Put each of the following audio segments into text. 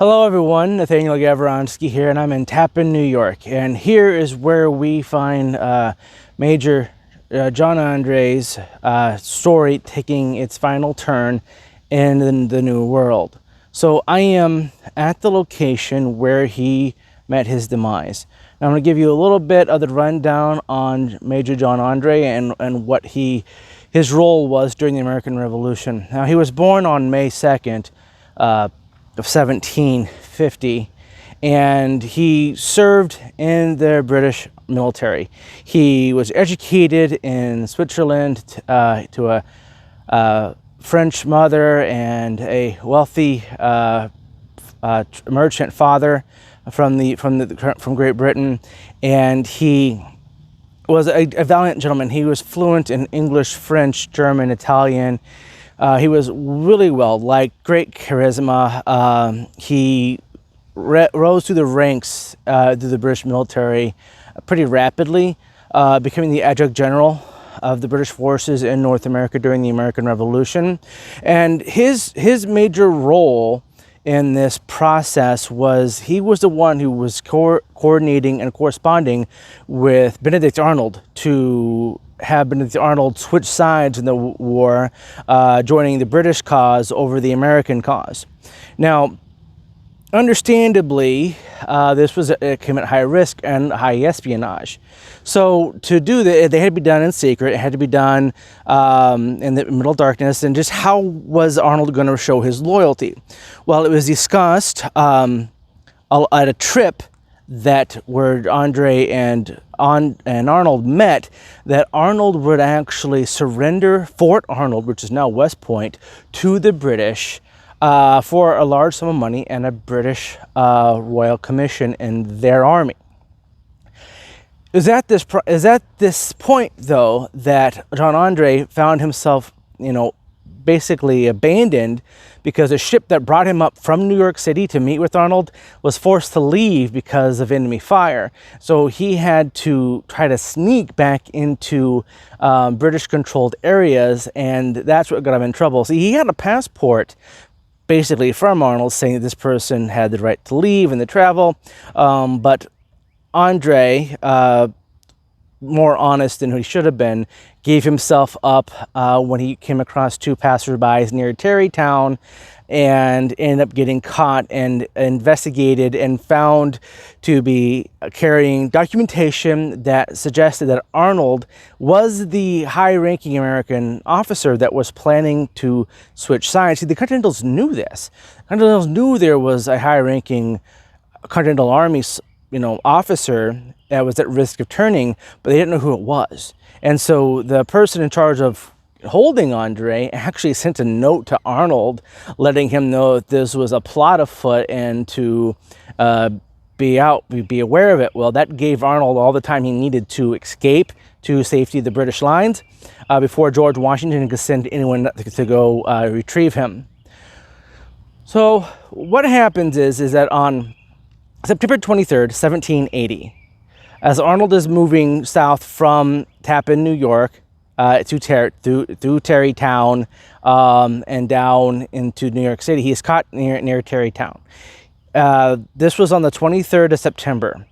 Hello everyone, Nathaniel Gavronsky here, and I'm in Tappan, New York. And here is where we find Major John Andre's story taking its final turn in the New World. So I am at the location where he met his demise. Now I'm going to give you a little bit of the rundown on Major John Andre and what his role was during the American Revolution. Now he was born on May 2nd, of 1750, and he served in the British military. He was educated in Switzerland to a French mother and a wealthy merchant father from Great Britain, and he was a valiant gentleman. He was fluent in English, French, German, Italian. He was really well liked, great charisma. He rose through the ranks through the British military pretty rapidly, becoming the adjutant general of the British forces in North America during the American Revolution. And his major role in this process was he was the one who was coordinating and corresponding with Benedict Arnold to have Benedict Arnold switch sides in the war, joining the British cause over the American cause. Now, understandably, it came at high risk and high espionage. So to do that, they had to be done in secret. It had to be done in the middle darkness. And just how was Arnold going to show his loyalty? Well, it was discussed at a trip where Andre and Arnold met, that Arnold would actually surrender Fort Arnold, which is now West Point, to the British for a large sum of money and a British Royal Commission in their army. Is at this point, though, that John Andre found himself, basically abandoned, because a ship that brought him up from New York City to meet with Arnold was forced to leave because of enemy fire. So he had to try to sneak back into British-controlled areas, and that's what got him in trouble. So he had a passport, basically, from Arnold saying that this person had the right to leave and to travel, but Andre, more honest than he should have been, gave himself up when he came across two passersby near Tarrytown, and ended up getting caught and investigated and found to be carrying documentation that suggested that Arnold was the high-ranking American officer that was planning to switch sides. See, the Continentals knew this. The Continentals knew there was a high-ranking Continental Army officer that was at risk of turning, but they didn't know who it was. And so the person in charge of holding Andre actually sent a note to Arnold letting him know that this was a plot afoot and to be aware of it. Well, that gave Arnold all the time he needed to escape to safety of the British lines before George Washington could send anyone to go retrieve him. So what happens is that on September 23rd, 1780, as Arnold is moving south from Tappan, New York, through Tarrytown and down into New York City, he is caught near Tarrytown. This was on the 23rd of September.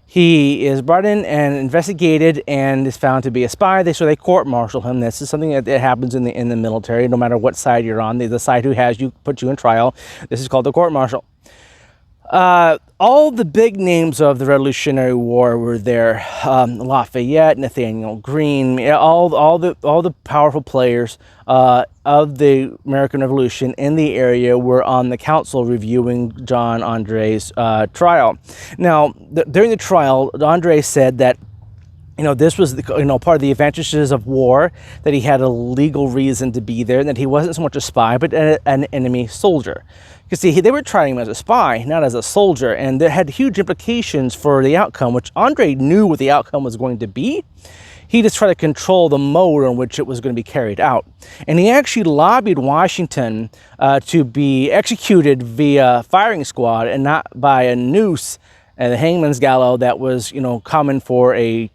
He is brought in and investigated and is found to be a spy. So they court-martial him. This is something that happens in the military, no matter what side you're on. The side who has you put you in trial. This is called the court-martial. All the big names of the Revolutionary War were there. Lafayette, Nathaniel Greene, all the powerful players of the American Revolution in the area were on the council reviewing John Andre's trial. Now, during the trial, Andre said that this was part of the advantages of war, that he had a legal reason to be there, and that he wasn't so much a spy, but an enemy soldier. Because see, they were trying him as a spy, not as a soldier, and that had huge implications for the outcome, which Andre knew what the outcome was going to be. He just tried to control the mode in which it was going to be carried out. And he actually lobbied Washington to be executed via firing squad and not by a noose and the hangman's gallows that was, common for a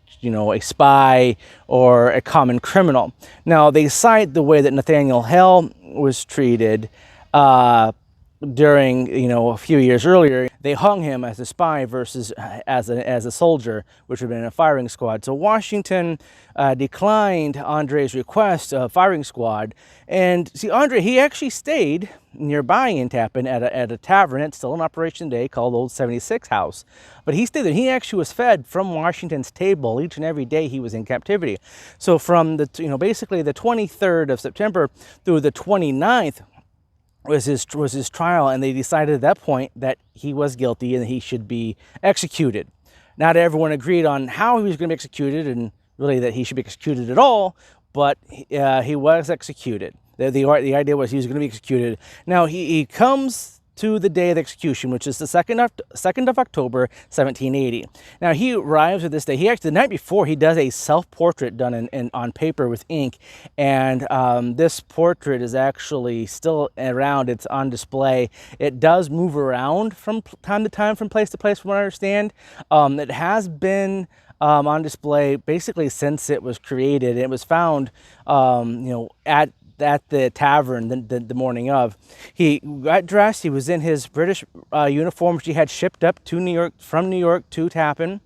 spy or a common criminal. Now, they cite the way that Nathaniel Hale was treated during, a few years earlier, they hung him as a spy versus as a soldier, which would have been a firing squad. So Washington declined Andre's request of firing squad. And see, Andre, he actually stayed nearby in Tappan at a tavern. It's still in operation today, called Old 76 House. But he stayed there. He actually was fed from Washington's table each and every day he was in captivity. So from the, basically the 23rd of September through the 29th, was his trial, and they decided at that point that he was guilty and he should be executed. Not everyone agreed on how he was going to be executed, and really that he should be executed at all, but he was executed. The idea was he was going to be executed. Now he comes to the day of the execution, which is the 2nd of October, 1780. Now he arrives at this day. He actually, the night before, he does a self-portrait done on paper with ink, and this portrait is actually still around. It's on display. It does move around from time to time, from place to place, from what I understand. It has been on display basically since it was created. It was found, at the tavern the morning of. He got dressed. He was in his British uniform, which he had shipped up to New York, from New York to Tappan.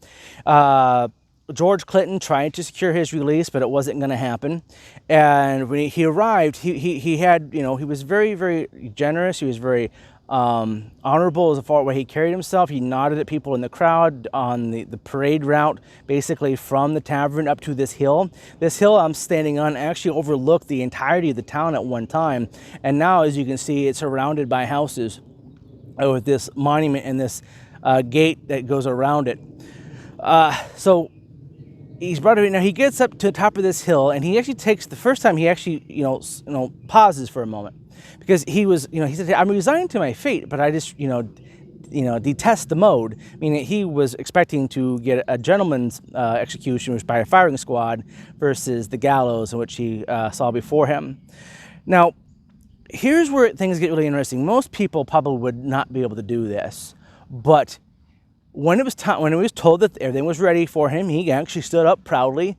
George Clinton tried to secure his release, but it wasn't going to happen. And when he arrived, he had, he was very, very generous. He was very honorable as far as way he carried himself. He nodded at people in the crowd on the parade route, basically from the tavern up to this hill. This hill I'm standing on actually overlooked the entirety of the town at one time. And now, as you can see, it's surrounded by houses with this monument and this gate that goes around it. So he's brought it. Now he gets up to the top of this hill, and he actually takes the first time he actually, pauses for a moment. Because he was, he said, I'm resigned to my fate, but I just, detest the mode. Meaning he was expecting to get a gentleman's execution, which by a firing squad, versus the gallows, in which he saw before him. Now, here's where things get really interesting. Most people probably would not be able to do this, but when it was when it was told that everything was ready for him, he actually stood up proudly,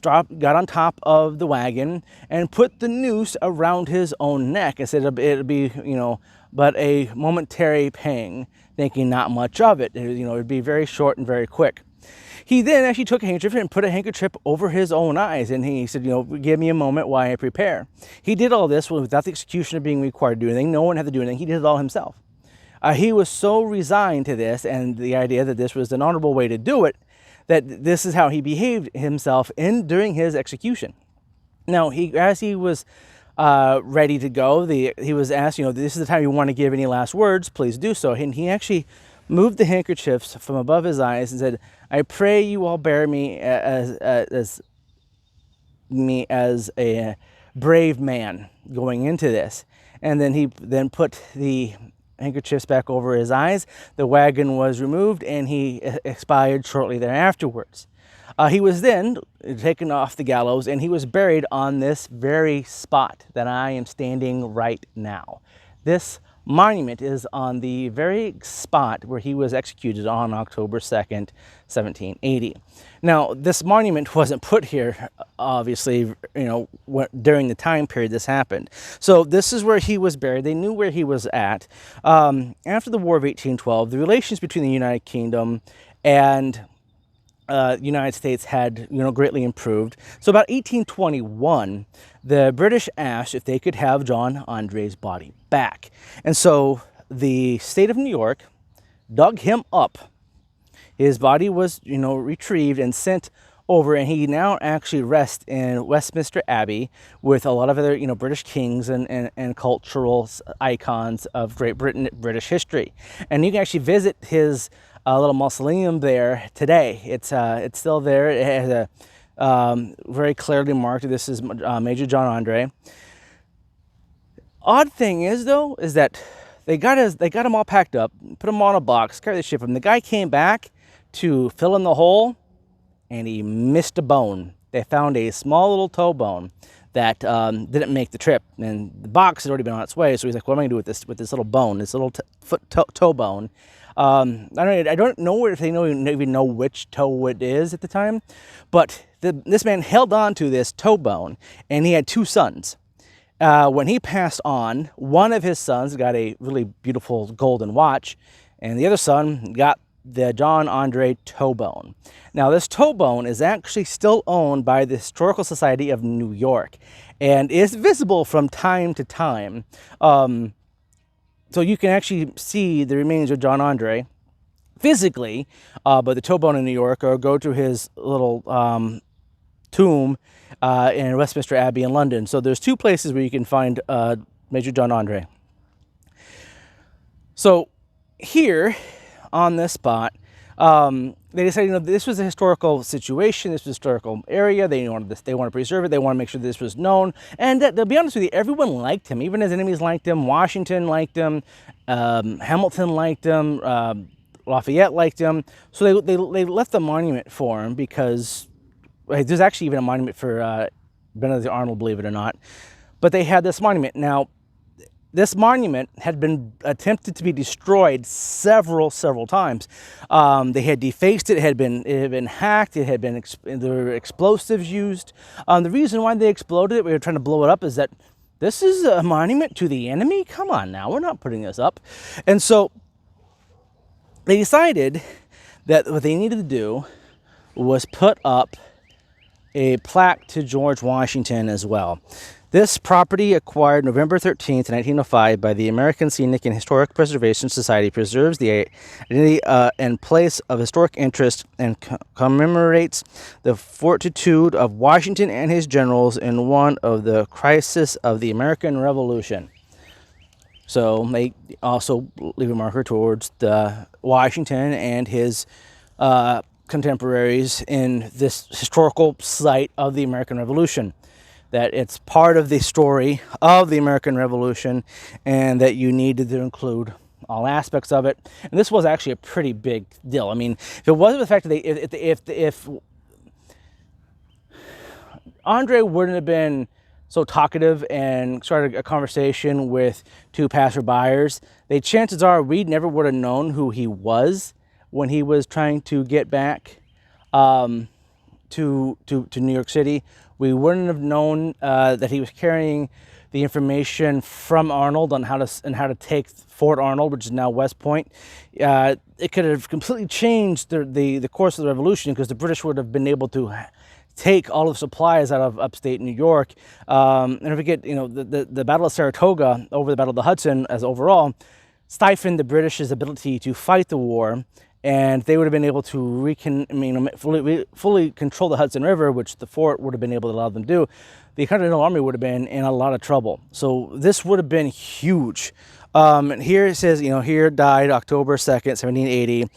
got on top of the wagon, and put the noose around his own neck. I said it'd be, but a momentary pang, thinking not much of it. It'd be very short and very quick. He then actually took a handkerchief and put a handkerchief over his own eyes, and he said, give me a moment while I prepare. He did all this without the executioner being required to do anything. No one had to do anything. He did it all himself. He was so resigned to this and the idea that this was an honorable way to do it, that this is how he behaved himself during his execution. Now, as he was ready to go, he was asked, this is the time you want to give any last words, please do so. And he actually moved the handkerchiefs from above his eyes and said, I pray you all bear me as a brave man going into this. And then he put the handkerchiefs back over his eyes. The wagon was removed, and he expired shortly thereafterwards. He was then taken off the gallows, and he was buried on this very spot that I am standing right now. This monument is on the very spot where he was executed on October 2nd, 1780. Now, this monument wasn't put here, obviously, during the time period this happened. So this is where he was buried. They knew where he was at. After the War of 1812, the relations between the United Kingdom and United States had, greatly improved. So about 1821, the British asked if they could have John Andre's body back. And so the state of New York dug him up. His body was, retrieved and sent over, and he now actually rests in Westminster Abbey with a lot of other, British kings and cultural icons of Great Britain, British history. And you can actually visit his little mausoleum there today. It's still there. It has a very clearly marked, this is Major John Andre. Odd thing is, though, is that they got him all packed up, put him on a box, carried the ship him. The guy came back to fill in the hole, and he missed a bone. They found a small little toe bone that didn't make the trip, and the box had already been on its way. So he's like, "What am I going to do with this little bone, this little toe bone?" I don't know if they even know which toe it is at the time, but this man held on to this toe bone, and he had two sons. When he passed on, one of his sons got a really beautiful golden watch, and the other son got the John Andre toe bone. Now, this toe bone is actually still owned by the Historical Society of New York, and is visible from time to time. So you can actually see the remains of John Andre physically, but the toe bone in New York, or go to his little tomb in Westminster Abbey in London. So there's two places where you can find Major John Andre. So here on this spot, they decided, this was a historical situation, this was a historical area. They want to preserve it. They want to make sure this was known. And to be honest with you, everyone liked him. Even his enemies liked him. Washington liked him. Hamilton liked him. Lafayette liked him. So they left the monument for him, because there's actually even a monument for Benedict Arnold, believe it or not. But they had this monument. Now, this monument had been attempted to be destroyed several times. They had defaced it. It had been hacked. There were explosives used. The reason why they exploded it, we were trying to blow it up, is that this is a monument to the enemy. Come on now, we're not putting this up. And so they decided that what they needed to do was put up a plaque to George Washington as well. This property, acquired November 13th, 1905 by the American Scenic and Historic Preservation Society, preserves the identity and place of historic interest, and commemorates the fortitude of Washington and his generals in one of the crises of the American Revolution. So they also leave a marker towards Washington and his contemporaries in this historical site of the American Revolution. That it's part of the story of the American Revolution, and that you needed to include all aspects of it. And this was actually a pretty big deal. I mean, if it wasn't the fact that if Andre wouldn't have been so talkative and started a conversation with two passerbyers, the chances are we never would have known who he was when he was trying to get back to New York City. We wouldn't have known that he was carrying the information from Arnold on how to take Fort Arnold, which is now West Point. It could have completely changed the course of the revolution, because the British would have been able to take all of the supplies out of upstate New York. And if we get, the Battle of Saratoga over the Battle of the Hudson as overall, stifled the British's ability to fight the war. And they would have been able to fully control the Hudson River, which the fort would have been able to allow them to do. The Continental Army would have been in a lot of trouble. So this would have been huge. And here it says, here died October 2nd, 1780,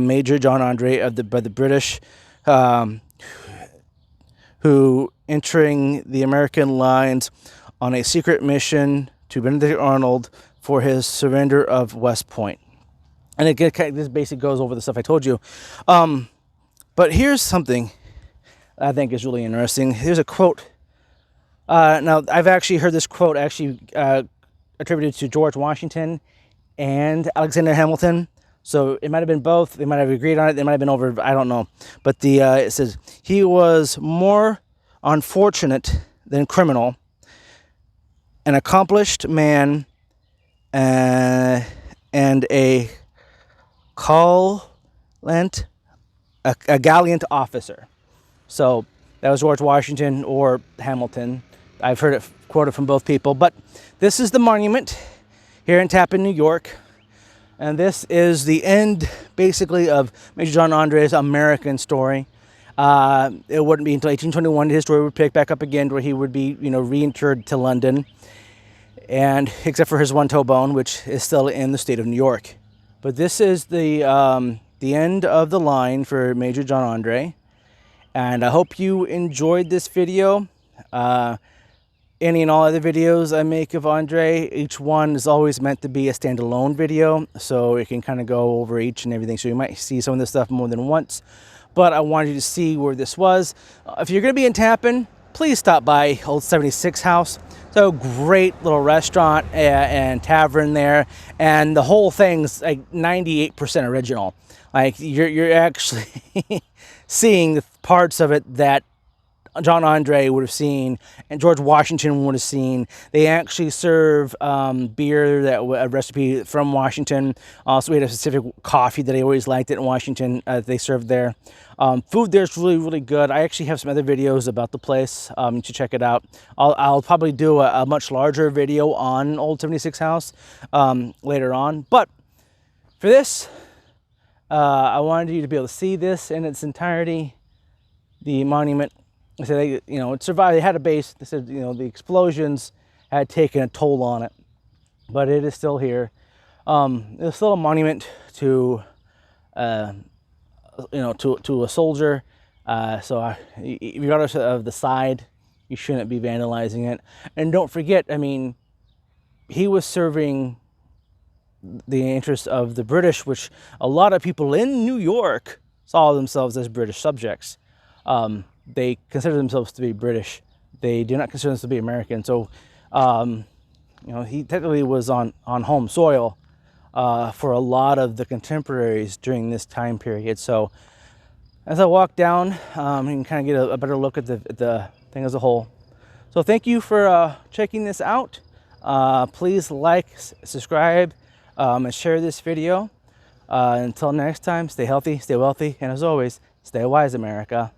Major John Andre by the British, who, entering the American lines on a secret mission to Benedict Arnold for his surrender of West Point. And again, this basically goes over the stuff I told you. But here's something I think is really interesting. Here's a quote. Now, I've actually heard this quote attributed to George Washington and Alexander Hamilton. So it might have been both. They might have agreed on it. They might have been over. I don't know. But it says, he was more unfortunate than criminal, an accomplished man, and a a gallant officer. So that was George Washington or Hamilton. I've heard it quoted from both people. But this is the monument here in Tappan, New York. And this is the end, basically, of Major John Andre's American story. It wouldn't be until 1821 his story would pick back up again, where he would be, reinterred to London. And except for his one toe bone, which is still in the state of New York. But this is the end of the line for Major John Andre. And I hope you enjoyed this video. Any and all other videos I make of Andre, each one is always meant to be a standalone video, so it can kind of go over each and everything. So you might see some of this stuff more than once. But I wanted you to see where this was. If you're going to be in Tappan, please stop by Old 76 House. So great little restaurant and tavern there, and the whole thing's like 98% original. Like you're actually seeing the parts of it that John Andre would have seen, and George Washington would have seen. They actually serve beer, that a recipe from Washington. Also, we had a specific coffee that I always liked in Washington. They served there. Food there is really, really good. I actually have some other videos about the place. You should check it out. I'll probably do a much larger video on Old 76 House later on. But for this, I wanted you to be able to see this in its entirety. The monument, they said, it survived. They had a base. They said, the explosions had taken a toll on it, but it is still here. It's still a monument to, to a soldier. So regardless of the side, you shouldn't be vandalizing it. And don't forget, he was serving the interests of the British, which a lot of people in New York saw themselves as British subjects. They consider themselves to be British. They do not consider themselves to be American. So, he technically was on home soil for a lot of the contemporaries during this time period. So, as I walk down, you can kind of get a better look at the thing as a whole. So, thank you for checking this out. Please like, subscribe, and share this video. Until next time, stay healthy, stay wealthy, and as always, stay wise, America.